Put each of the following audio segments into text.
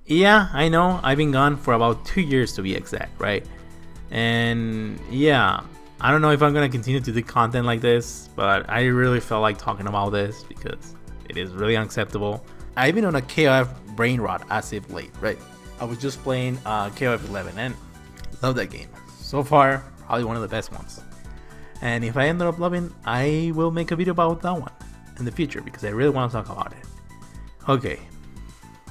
Yeah, I know. I've been gone for about 2 years to be exact, right? And yeah, I don't know if I'm gonna continue to do content like this, but I really felt like talking about this because it is really unacceptable. I've been on a KOF brain rot as of late, right? I was just playing KOF 11 and love that game. So far, probably one of the best ones. And if I ended up loving, I will make a video about that one in the future because I really want to talk about it. Okay,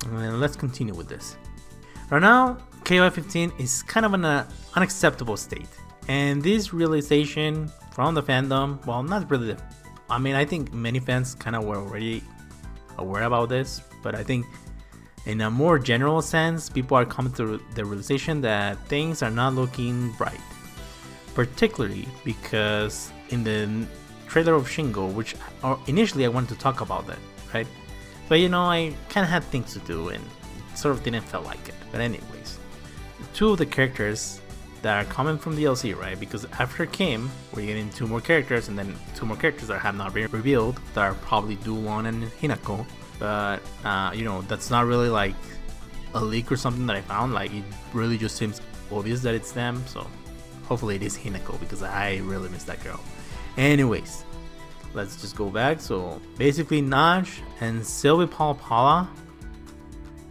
and let's continue with this. Right now, KOF 15 is kind of in an unacceptable state. And this realization from the fandom, well, not really, I mean, I think many fans kind of were already aware about this, but I think in a more general sense, people are coming to the realization that things are not looking bright. Particularly because in the trailer of Shingo, which initially I wanted to talk about that, right? But I kind of had things to do and sort of didn't feel like it. But anyways, two of the characters that are coming from DLC, right? Because after Kim, we're getting two more characters, and then two more characters that have not been revealed that are probably Du-Won and Hinako. But that's not really like a leak or something that I found. Like, it really just seems obvious that it's them. So hopefully it is Hinako because I really miss that girl. Anyways, let's just go back. So basically, Naj and Sylvie Palapala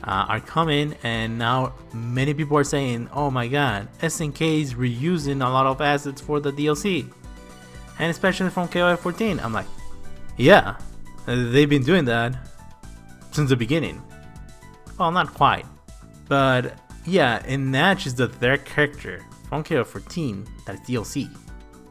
are coming, and now many people are saying, oh my god, SNK is reusing a lot of assets for the DLC, and especially from KOF 14. I'm like, yeah, they've been doing that since the beginning. Well, not quite, but yeah, and Naj is the third character from KOF 14 that is DLC.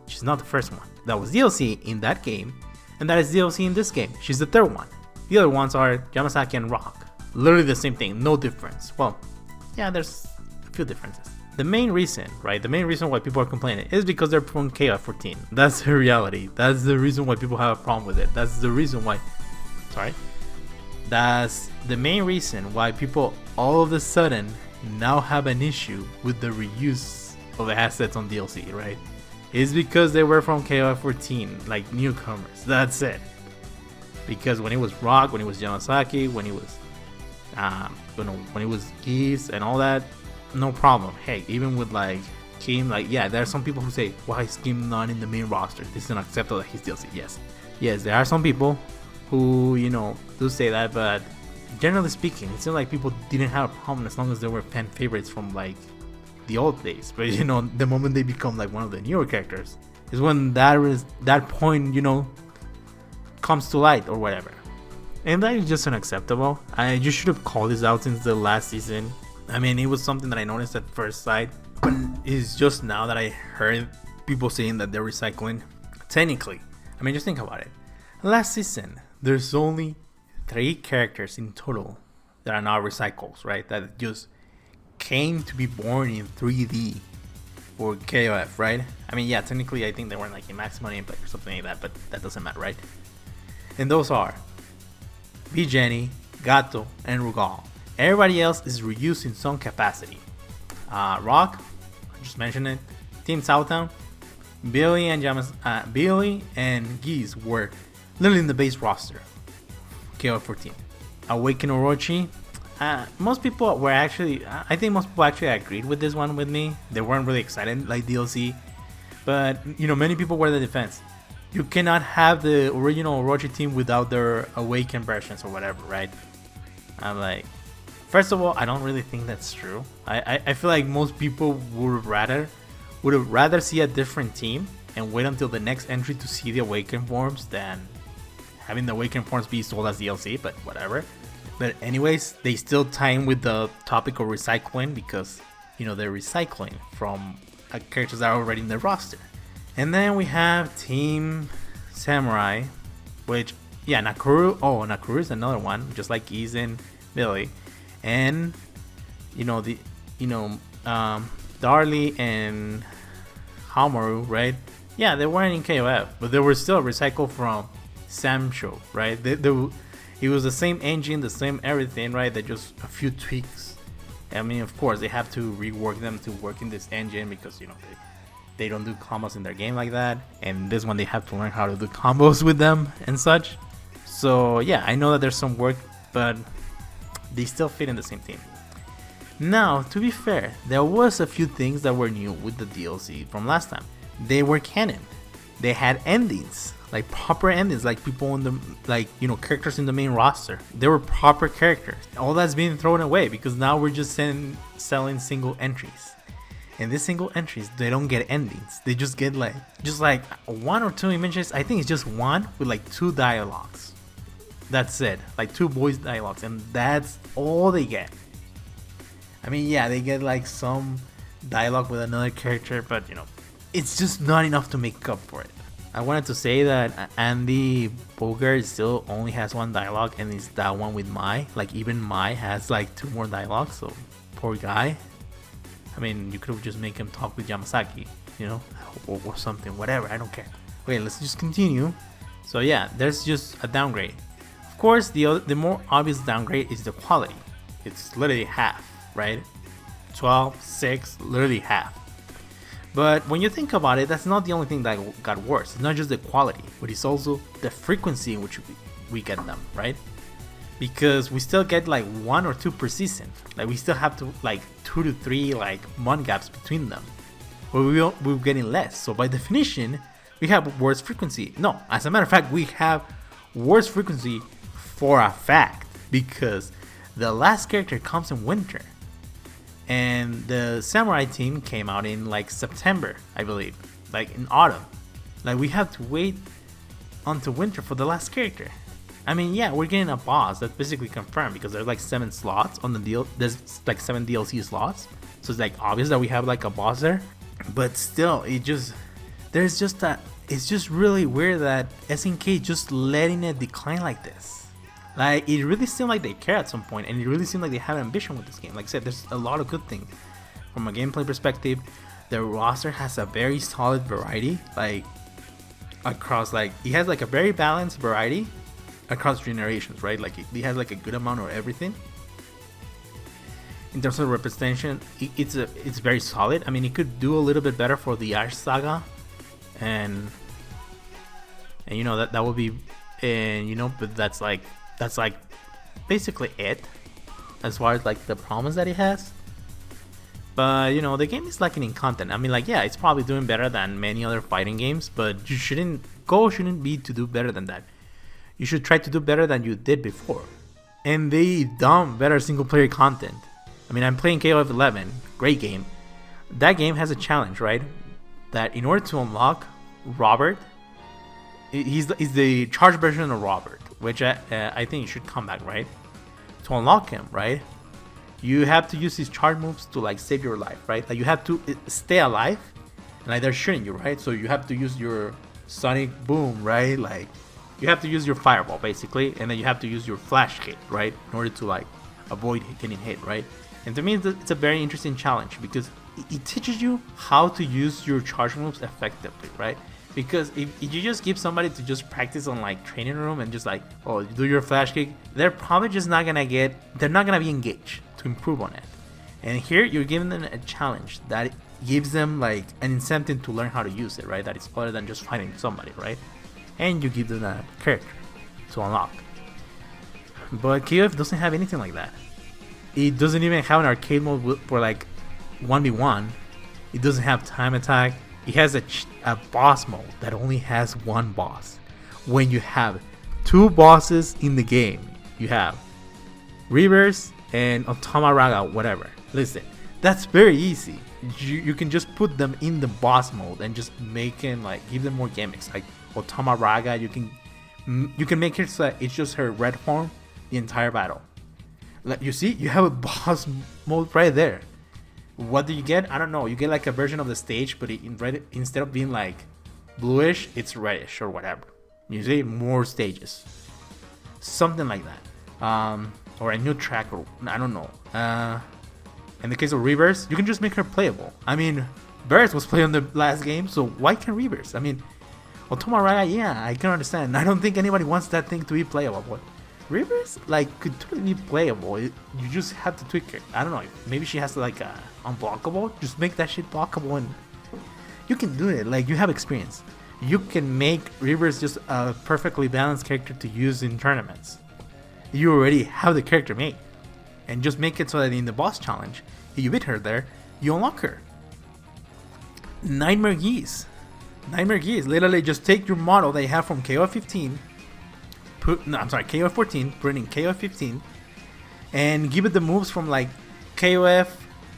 She's not the first one. That was DLC in that game, and that is DLC in this game. She's the third one. The other ones are Yamasaki and Rock. Literally the same thing, no difference. Well, yeah, there's a few differences. The main reason why people are complaining is because they're from KOF 14. That's the reality. That's the reason why people have a problem with it. That's the main reason why people all of a sudden now have an issue with the reuse of assets on DLC, right? Is because they were from KOF 14, like newcomers. That's it. Because when it was Rock, when it was Yamasaki, when it was when it was Geese and all that, no problem. Hey, even with like Kim, like, yeah, there are some people who say, why is Kim not in the main roster? This is unacceptable that he's DLC. Yes, there are some people who do say that, but generally speaking, it seems like people didn't have a problem as long as they were fan favorites from like the old days. But the moment they become like one of the newer characters is when that point comes to light or whatever. And that is just unacceptable. I just should have called this out since the last season. I mean, it was something that I noticed at first sight, but it's just now that I heard people saying that they're recycling. Technically, I mean, just think about it. Last season, there's only 3 characters in total that are not recycles, right? That just came to be born in 3D for KOF, right? I mean, yeah, technically, I think they weren't like in maximum impact or something like that, but that doesn't matter, right? And those are Jenny, Gato, and Rugal. Everybody else is reused in some capacity. Rock, I just mentioned it. Team Southtown, Billy and Geese were literally in the base roster. KO 14. Awaken Orochi. Most people were actually, I think most people actually agreed with this one with me. They weren't really excited like DLC, but many people were the defense. You cannot have the original Orochi team without their Awakened versions or whatever, right? I'm like, first of all, I don't really think that's true. I feel like most people would rather see a different team and wait until the next entry to see the Awakened forms than having the Awakened forms be sold as DLC, but whatever. But anyways, they still tie in with the topic of recycling because, they're recycling from characters that are already in the roster. And then we have Team Samurai, which, yeah, Nakuru. Oh, Nakuru is another one, just like Geese and Billy. And, Darlie and Hamaru, right? Yeah, they weren't in KOF, but they were still recycled from Samsho, right? It was the same engine, the same everything, right? They just a few tweaks. I mean, of course, they have to rework them to work in this engine because, they don't do combos in their game like that. And this one, they have to learn how to do combos with them and such. So, yeah, I know that there's some work, but they still fit in the same team. Now, to be fair, there was a few things that were new with the DLC from last time. They were canon. They had endings, like proper endings, like people in the, like, you know, characters in the main roster. They were proper characters. All that's being thrown away because now we're just selling single entries. And these single entries, they don't get endings. They just get like one or two images. I think it's just one with like 2 dialogues. That's it, like 2 voice dialogues, and that's all they get. I mean, yeah, they get like some dialogue with another character, but you know, it's just not enough to make up for it. I wanted to say that Andy Bogart still only has 1 dialogue, and it's that one with Mai. Like even Mai has like 2 more dialogues, so poor guy. I mean, you could just make him talk with Yamasaki, you know, or something, whatever, I don't care. Okay, let's just continue. So yeah, there's just a downgrade. Of course, the more obvious downgrade is the quality. It's literally half, right? 12, 6, literally half. But when you think about it, that's not the only thing that got worse. It's not just the quality, but it's also the frequency in which we get them, right? Because we still get like 1 or 2 per season. Like we still have to like 2 to 3 like month gaps between them. But we're getting less. So by definition, we have worse frequency. No, as a matter of fact, we have worse frequency for a fact. Because the last character comes in winter. And the samurai team came out in like September, I believe. Like in autumn. Like we have to wait until winter for the last character. I mean, yeah, we're getting a boss that's basically confirmed because there's like 7 slots on the deal. There's like 7 DLC slots, so it's like obvious that we have like a boss there. But still, it's just really weird that SNK just letting it decline like this. Like it really seemed like they care at some point, and it really seemed like they have ambition with this game. Like I said, there's a lot of good things from a gameplay perspective. The roster has a very solid variety, like across like it has like a very balanced variety across generations, right? Like it has like a good amount of everything. In terms of representation, it's very solid. I mean, it could do a little bit better for the Ash Saga, and you know that would be, and you know, but that's like basically it as far as like the promise that it has. But you know, the game is lacking in content. I mean, like yeah, it's probably doing better than many other fighting games, but you shouldn't be to do better than that. You should try to do better than you did before. And they dump better single player content. I mean, I'm playing KOF 11, great game. That game has a challenge, right? That in order to unlock Robert, he's the charged version of Robert, which I think should come back, right? To unlock him, right? You have to use his charge moves to like save your life, right? Like you have to stay alive, and like they're shooting you, right? So you have to use your sonic boom, right? Like you have to use your fireball basically, and then you have to use your flash hit, right, in order to like avoid getting hit, right? And to me, it's a very interesting challenge because it teaches you how to use your charge moves effectively, right? Because if you just give somebody to just practice on like training room and just like, oh, do your flash kick, they're probably just not gonna be engaged to improve on it. And here you're giving them a challenge that gives them like an incentive to learn how to use it, right? That is other than just fighting somebody, right? And you give them a character to unlock. But KOF doesn't have anything like that. It doesn't even have an arcade mode for like 1v1. It doesn't have time attack. It has a boss mode that only has 1 boss. When you have 2 bosses in the game, you have Reverse and Otama Raga, whatever. Listen, that's very easy. You can just put them in the boss mode and just make it like give them more gimmicks. Like Otama Raga, you can make it so that it's just her red form the entire battle. Like you see, you have a boss mode right there. What do you get? I don't know. You get like a version of the stage, but instead of being like bluish, it's reddish or whatever. You see, more stages, something like that, or a new track, or I don't know. In the case of Reverse, you can just make her playable. I mean, Barrett was playing the last game, so why can't Reverse? I mean, Otoma Raga, yeah, I can understand. I don't think anybody wants that thing to be playable, but Reverse like could totally be playable. You just have to tweak it. I don't know. Maybe she has to like unblockable. Just make that shit blockable, and you can do it. Like you have experience. You can make Reverse just a perfectly balanced character to use in tournaments. You already have the character made, and just make it so that in the boss challenge, if you beat her there, you unlock her. Nightmare Geese. Literally just take your model that you have from KOF 14, put it in KOF 15, and give it the moves from like KOF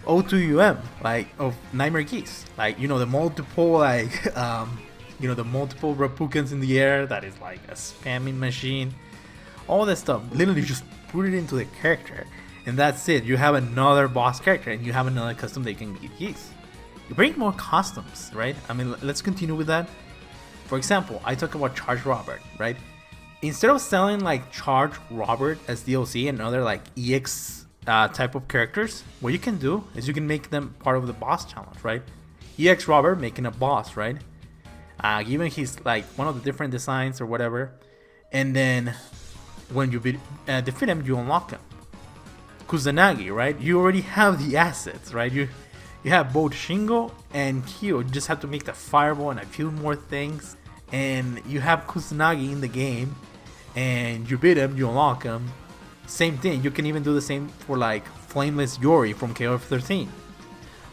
O2UM, like of Nightmare Geese. Like, you know, the multiple like the multiple Repukans in the air that is like a spamming machine. All that stuff. Literally just put it into the character, and that's it. You have another boss character, and you have another custom that you can give Geese. You bring more customs, right? I mean, let's continue with that. For example, I talk about Charge Robert, right? Instead of selling like Charge Robert as DLC and other like EX type of characters, what you can do is you can make them part of the boss challenge, right? EX Robert making a boss, right? Given his like one of the different designs or whatever, and then when you defeat him, you unlock him. Kusanagi, right? You already have the assets, right? You have both Shingo and Kyo. You just have to make the fireball and a few more things, and you have Kusanagi in the game, and you beat him, you unlock him. Same thing. You can even do the same for like Flameless Yori from KOF 13.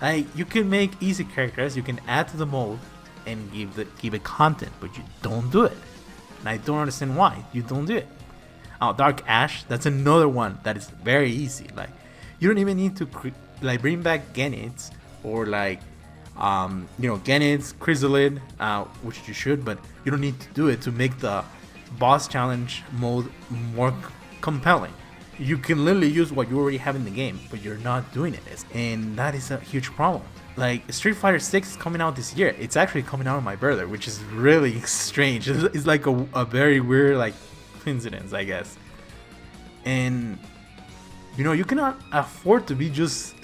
Like, you can make easy characters, you can add to the mold and give it content, but you don't do it. And I don't understand why you don't do it. Dark Ash, that's another one that is very easy. Like, you don't even need to bring back Genitz or like Genitz, Chrysalid, which you should, but you don't need to do it to make the boss challenge mode more compelling. You can literally use what you already have in the game, but you're not doing it, and that is a huge problem. Like, Street Fighter 6 is coming out this year. It's actually coming out on my birthday, which is really strange. It's like a very weird like coincidence, I guess. And you cannot afford to be just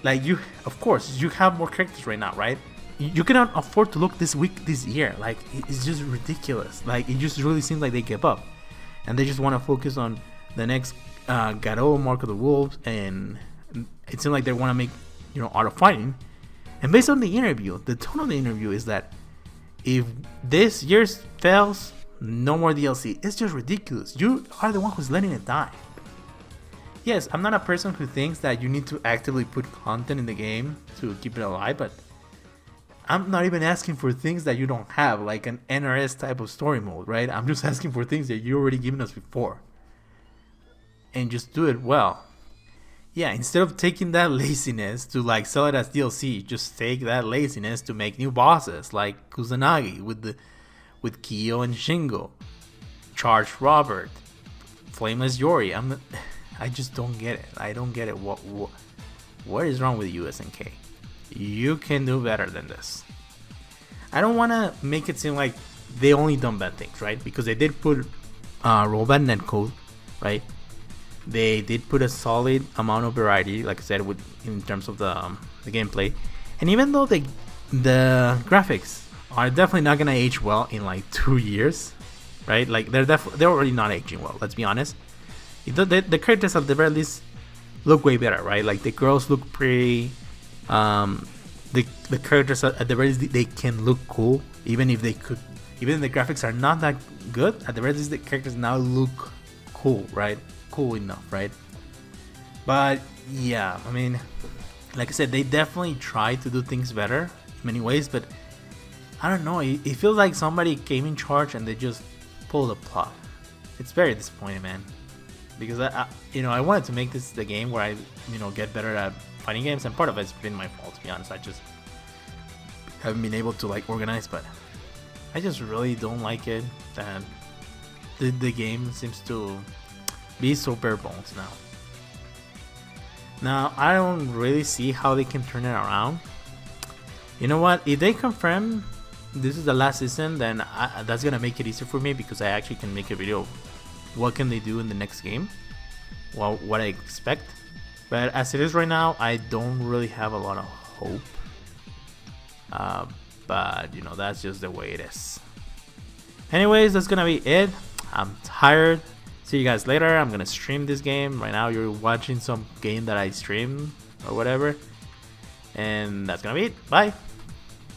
like you. Of course, you have more characters right now, right? You cannot afford to look this weak this year. Like, it's just ridiculous. Like, it just really seems like they give up, and they just want to focus on the next Garou, Mark of the Wolves, and it seems like they want to make Art of Fighting. And based on the interview, the tone of the interview is that if this year fails, no more DLC. It's just ridiculous. You are the one who's letting it die. Yes, I'm not a person who thinks that you need to actively put content in the game to keep it alive, but I'm not even asking for things that you don't have, like an NRS type of story mode, right? I'm just asking for things that you already given us before. And just do it well. Yeah, instead of taking that laziness to like sell it as DLC, just take that laziness to make new bosses like Kusanagi with Kyo and Shingo, Charge Robert, Flameless Yori. I just don't get it. I don't get it. What is wrong with USNK? You can do better than this. I don't want to make it seem like they only done bad things, right? Because they did put rollback netcode, right? They did put a solid amount of variety, like I said, in terms of the gameplay. And even though the graphics are definitely not gonna age well in like 2 years, right? Like, they're already not aging well. Let's be honest. The characters at the very least look way better, right? Like, the girls look pretty. The characters at the very least, they can look cool, even if the graphics are not that good. At the very least, the characters now look cool, right? Cool enough, right? But yeah, I mean, like I said, they definitely try to do things better in many ways, but I don't know, it feels like somebody came in charge and they just pulled a plot. It's very disappointing, man, because I wanted to make this the game where I get better at fighting games, and part of it's been my fault, to be honest. I just haven't been able to like organize, but I just really don't like it that the game seems to be so bare bones now. Now, I don't really see how they can turn it around. You know what? If they confirm this is the last season, then that's gonna make it easier for me, because I actually can make a video of what can they do in the next game, well, what I expect. But as it is right now, I don't really have a lot of hope. But that's just the way it is. Anyways, that's gonna be it. I'm tired. See you guys later. I'm gonna stream this game. Right now you're watching some game that I stream or whatever. And that's gonna be it. Bye.